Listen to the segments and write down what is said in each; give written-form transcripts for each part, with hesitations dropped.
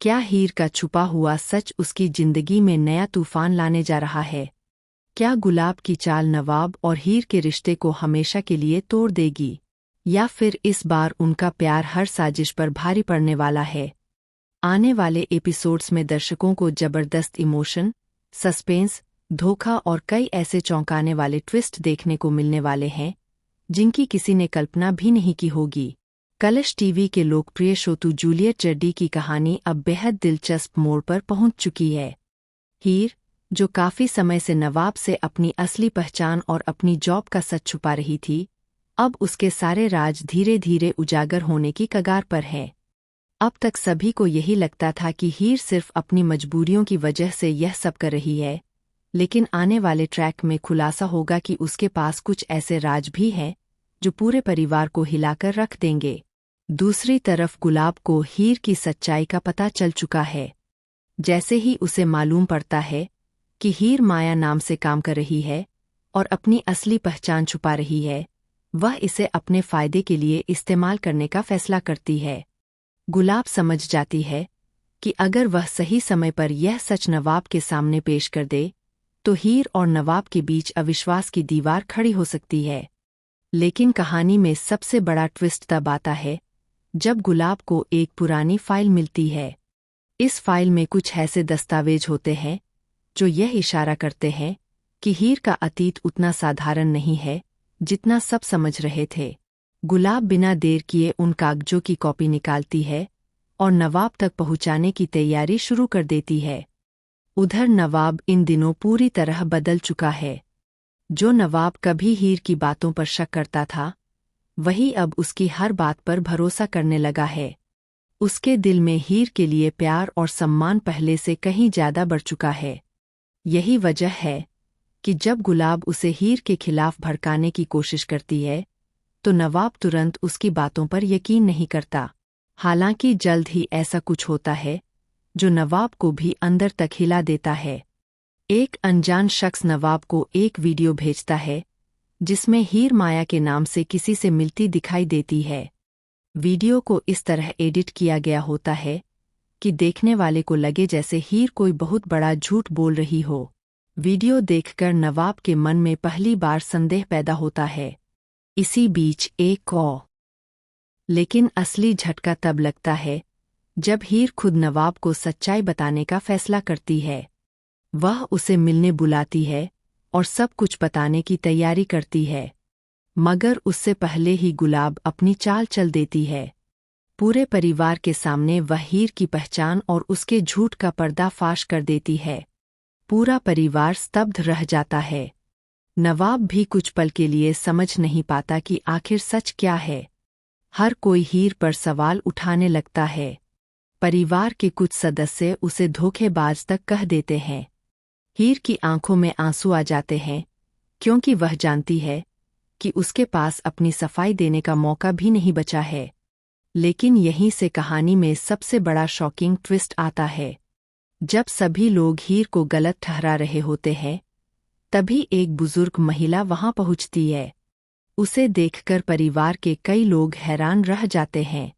क्या हीर का छुपा हुआ सच उसकी जिंदगी में नया तूफान लाने जा रहा है? क्या गुलाब की चाल नवाब और हीर के रिश्ते को हमेशा के लिए तोड़ देगी, या फिर इस बार उनका प्यार हर साजिश पर भारी पड़ने वाला है? आने वाले एपिसोड्स में दर्शकों को जबरदस्त इमोशन, सस्पेंस, धोखा और कई ऐसे चौंकाने वाले ट्विस्ट देखने को मिलने वाले हैं जिनकी किसी ने कल्पना भी नहीं की होगी। कलर्स टीवी के लोकप्रिय शो तू जूलियट जर्डी की कहानी अब बेहद दिलचस्प मोड़ पर पहुंच चुकी है। हीर, जो काफी समय से नवाब से अपनी असली पहचान और अपनी जॉब का सच छुपा रही थी, अब उसके सारे राज धीरे धीरे उजागर होने की कगार पर है। अब तक सभी को यही लगता था कि हीर सिर्फ अपनी मजबूरियों की वजह से यह सब कर रही है, लेकिन आने वाले ट्रैक में खुलासा होगा कि उसके पास कुछ ऐसे राज भी हैं जो पूरे परिवार को हिलाकर रख देंगे। दूसरी तरफ गुलाब को हीर की सच्चाई का पता चल चुका है। जैसे ही उसे मालूम पड़ता है कि हीर माया नाम से काम कर रही है और अपनी असली पहचान छुपा रही है, वह इसे अपने फायदे के लिए इस्तेमाल करने का फैसला करती है। गुलाब समझ जाती है कि अगर वह सही समय पर यह सच नवाब के सामने पेश कर दे तो हीर और नवाब के बीच अविश्वास की दीवार खड़ी हो सकती है। लेकिन कहानी में सबसे बड़ा ट्विस्ट तब आता है जब गुलाब को एक पुरानी फाइल मिलती है। इस फाइल में कुछ ऐसे दस्तावेज होते हैं जो यह इशारा करते हैं कि हीर का अतीत उतना साधारण नहीं है जितना सब समझ रहे थे। गुलाब बिना देर किए उन कागजों की कॉपी निकालती है और नवाब तक पहुंचाने की तैयारी शुरू कर देती है। उधर नवाब इन दिनों पूरी तरह बदल चुका है। जो नवाब कभी हीर की बातों पर शक करता था, वही अब उसकी हर बात पर भरोसा करने लगा है। उसके दिल में हीर के लिए प्यार और सम्मान पहले से कहीं ज्यादा बढ़ चुका है। यही वजह है कि जब गुलाब उसे हीर के खिलाफ भड़काने की कोशिश करती है तो नवाब तुरंत उसकी बातों पर यकीन नहीं करता। हालांकि जल्द ही ऐसा कुछ होता है जो नवाब को भी अंदर तक हिला देता है। एक अनजान शख्स नवाब को एक वीडियो भेजता है जिसमें हीर माया के नाम से किसी से मिलती दिखाई देती है। वीडियो को इस तरह एडिट किया गया होता है कि देखने वाले को लगे जैसे हीर कोई बहुत बड़ा झूठ बोल रही हो। वीडियो देखकर नवाब के मन में पहली बार संदेह पैदा होता है। इसी बीच लेकिन असली झटका तब लगता है जब हीर खुद नवाब को सच्चाई बताने का फैसला करती है। वह उसे मिलने बुलाती है और सब कुछ बताने की तैयारी करती है, मगर उससे पहले ही गुलाब अपनी चाल चल देती है। पूरे परिवार के सामने वह हीर की पहचान और उसके झूठ का पर्दाफाश कर देती है। पूरा परिवार स्तब्ध रह जाता है। नवाब भी कुछ पल के लिए समझ नहीं पाता कि आखिर सच क्या है। हर कोई हीर पर सवाल उठाने लगता है। परिवार के कुछ सदस्य उसे धोखेबाज तक कह देते हैं। हीर की आंखों में आंसू आ जाते हैं क्योंकि वह जानती है कि उसके पास अपनी सफाई देने का मौका भी नहीं बचा है। लेकिन यहीं से कहानी में सबसे बड़ा शॉकिंग ट्विस्ट आता है। जब सभी लोग हीर को गलत ठहरा रहे होते हैं, तभी एक बुजुर्ग महिला वहां पहुंचती है। उसे देखकर परिवार के कई लोग हैरान रह जाते हैं।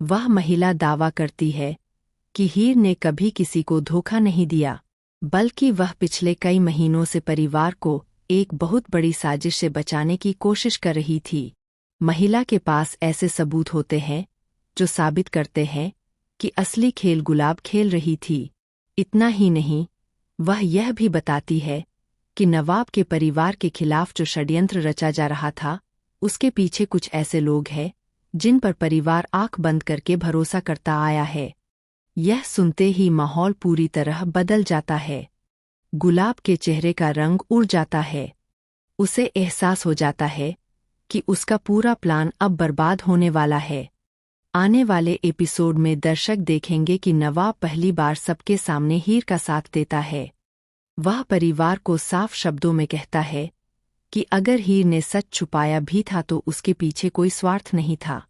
वह महिला दावा करती है कि हीर ने कभी किसी को धोखा नहीं दिया, बल्कि वह पिछले कई महीनों से परिवार को एक बहुत बड़ी साजिश से बचाने की कोशिश कर रही थी। महिला के पास ऐसे सबूत होते हैं जो साबित करते हैं कि असली खेल गुलाब खेल रही थी। इतना ही नहीं, वह यह भी बताती है कि नवाब के परिवार के खिलाफ जो षड्यंत्र रचा जा रहा था, उसके पीछे कुछ ऐसे लोग हैं जिन पर परिवार आंख बंद करके भरोसा करता आया है। यह सुनते ही माहौल पूरी तरह बदल जाता है। गुलाब के चेहरे का रंग उड़ जाता है। उसे एहसास हो जाता है कि उसका पूरा प्लान अब बर्बाद होने वाला है। आने वाले एपिसोड में दर्शक देखेंगे कि नवाब पहली बार सबके सामने हीर का साथ देता है। वह परिवार को साफ शब्दों में कहता है कि अगर हीर ने सच छुपाया भी था तो उसके पीछे कोई स्वार्थ नहीं था।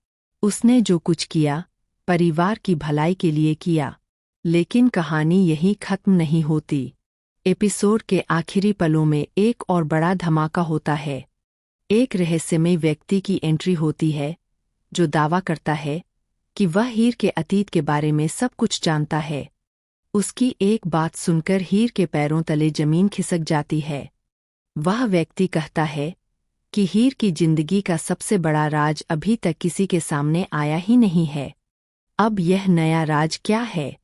उसने जो कुछ किया परिवार की भलाई के लिए किया। लेकिन कहानी यहीं खत्म नहीं होती। एपिसोड के आखिरी पलों में एक और बड़ा धमाका होता है। एक रहस्यमय व्यक्ति की एंट्री होती है जो दावा करता है कि वह हीर के अतीत के बारे में सब कुछ जानता है। उसकी एक बात सुनकर हीर के पैरों तले जमीन खिसक जाती है। वह व्यक्ति कहता है कि हीर की जिंदगी का सबसे बड़ा राज अभी तक किसी के सामने आया ही नहीं है। अब यह नया राज क्या है?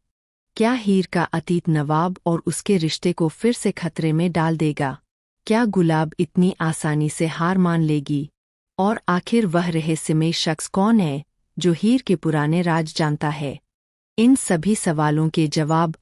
क्या हीर का अतीत नवाब और उसके रिश्ते को फिर से खतरे में डाल देगा? क्या गुलाब इतनी आसानी से हार मान लेगी? और आखिर वह रहस्यमय शख्स कौन है जो हीर के पुराने राज जानता है? इन सभी सवालों के जवाब